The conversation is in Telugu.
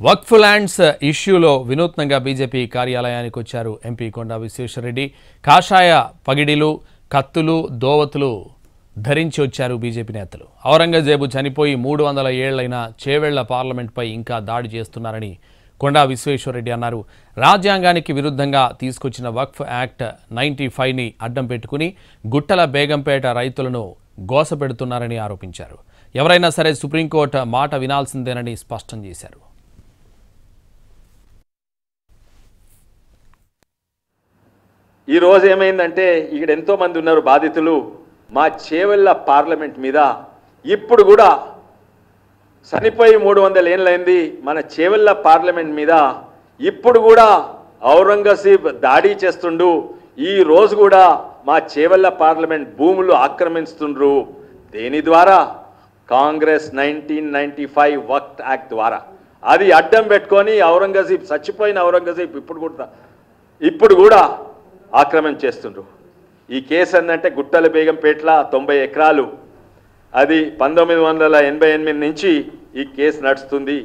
వక్ఫ్ ల్యాండ్స్ ఇష్యూలో వినూత్నంగా బీజేపీ కార్యాలయానికి వచ్చారు ఎంపీ కొండా విశ్వేశ్వరరెడ్డి. కాషాయ పగిడిలు, కత్తులు, దోవతులు ధరించి వచ్చారు బీజేపీ నేతలు. ఔరంగజేబు చనిపోయి 300 ఏళ్లైన చేవెళ్ల పార్లమెంట్పై ఇంకా దాడి చేస్తున్నారని కొండా విశ్వేశ్వరరెడ్డి అన్నారు. రాజ్యాంగానికి విరుద్ధంగా తీసుకొచ్చిన వక్ఫ్ యాక్ట్ 95ని అడ్డం పెట్టుకుని గుట్టల బేగంపేట రైతులను గోసపెడుతున్నారని ఆరోపించారు. ఎవరైనా సరే సుప్రీంకోర్టు మాట వినాల్సిందేనని స్పష్టం చేశారు. ఈ రోజు ఏమైందంటే ఇక్కడ ఎంతో మంది ఉన్నారు బాధితులు. మా చేవెళ్ళ పార్లమెంట్ మీద ఇప్పుడు కూడా చనిపోయి 300 ఏళ్ళైంది. మన చేవెళ్ళ పార్లమెంట్ మీద ఇప్పుడు కూడా ఔరంగజేబ్ దాడి చేస్తుండు. ఈ రోజు కూడా మా చేవెళ్ళ పార్లమెంట్ భూములు ఆక్రమిస్తుండ్రు. దేని ద్వారా? కాంగ్రెస్ 1995 వక్ఫ్ యాక్ట్ ద్వారా. అది అడ్డం పెట్టుకొని ఔరంగజేబ్ చచ్చిపోయిన ఔరంగజేబ్ ఇప్పుడు కూడా ఆక్రమణ చేస్తుండ్రు. ఈ కేసు ఏంటంటే గుట్టల బేగంపేటల 90 ఎకరాలు. అది 1988 నుంచి ఈ కేసు నడుస్తుంది.